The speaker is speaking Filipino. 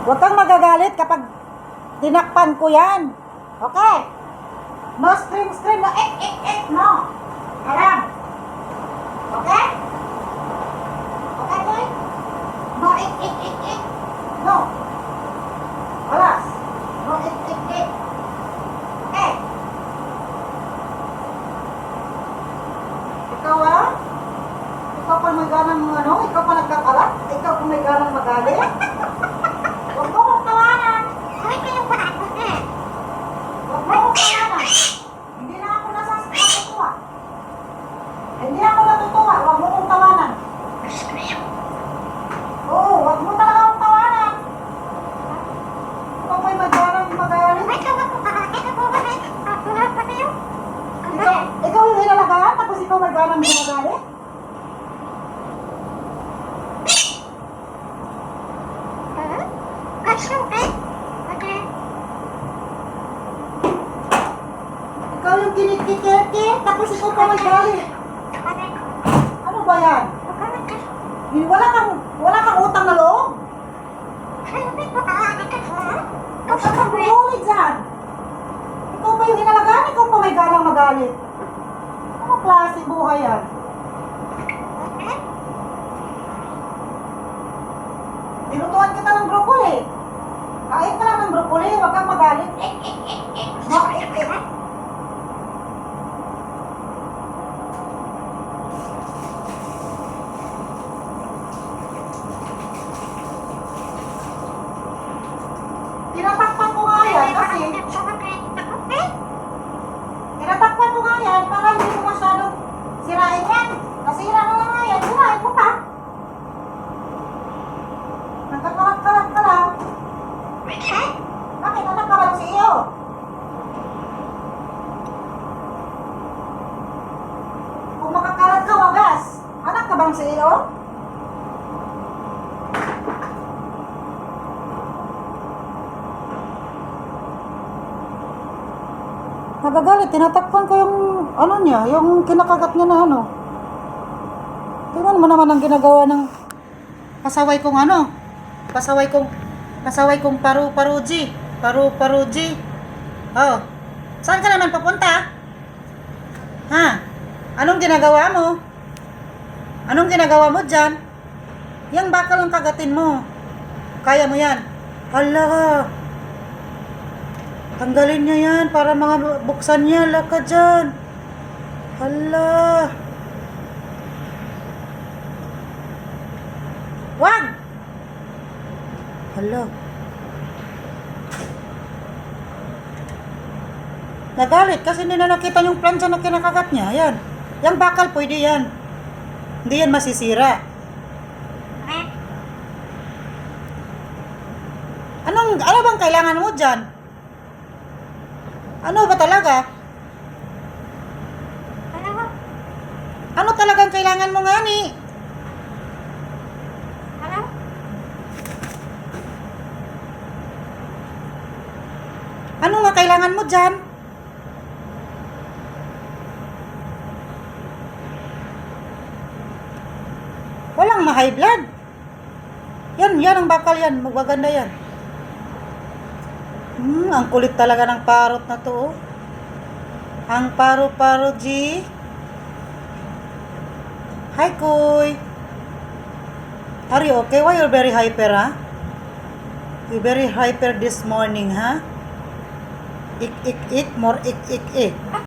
Huwag kang magagalit kapag tinakpan ko yan. Okay? No scream, no no. Alam. Okay? Okay, boy? No no. Alas. No Okay? Ikaw Ikaw pa may ganang ikaw pa nagkakalat? Ikaw pa may ganang magalit? Huwag mo kong tawanan. Huwag mo kong tawanan. Hindi na ako natutuwa. Hindi ako natutuwa. Huwag mo kong tawanan. Oo, huwag mo talaga akong tawanan. Ikaw pa'y magganang magalit. Ikaw yung hinalagaan, tapos ikaw magganang magalit? Ikaw yung kinikikete, tapos ikaw pa may galit. Ano ba yan? Wala kang utang na loob? Huwag kang bumulit dyan. Ikaw pa yung hinalagaan, ikaw pa may galang magalit. Ano klase buhay yan? Tinutuan kita ng broccoli. Kain ka lang ng broccoli, huwag kang magalit. Tinatakpan ko nga yan kasi tinatakpan ko nga yan para hindi mo masyadong sirain yan. Nasira na nga yan, sirain mo pa. Nagkakalat-kalat ka lang. Bakit anak ka ba ng CEO? Kung makakalat ka, wagas. Anak ka ba ng CEO? Nagagalit, tinatakpan ko yung niya, yung kinakagat niya na Tingnan mo naman ang ginagawa ng pasaway kong pasaway kong paru-paruji. Oh. Saan ka naman papunta? Ha? Anong ginagawa mo? Anong ginagawa mo dyan? Yang bakal ang kagatin mo. Kaya mo yan. Hala. Tanggalin niya yan para mga buksan niya. Laka dyan. Hala. Wag! Hala. Nagalit kasi hindi na nakita yung plancha na kinakagat niya. Yan. Yang bakal pwede yan. Hindi yan masisira. Ano bang kailangan mo dyan? Ano ba talaga? Ano talagang kailangan mo nga ni? Ano nga kailangan mo dyan? Walang ma-high blood. Yan ang bakal yan. Magaganda yan. Ang kulit talaga ng parot na to. Ang paru-paro G. Hi, Kuy. Are you okay? Why you're very hyper, ha? You're very hyper this morning, ha? Ik, more ik.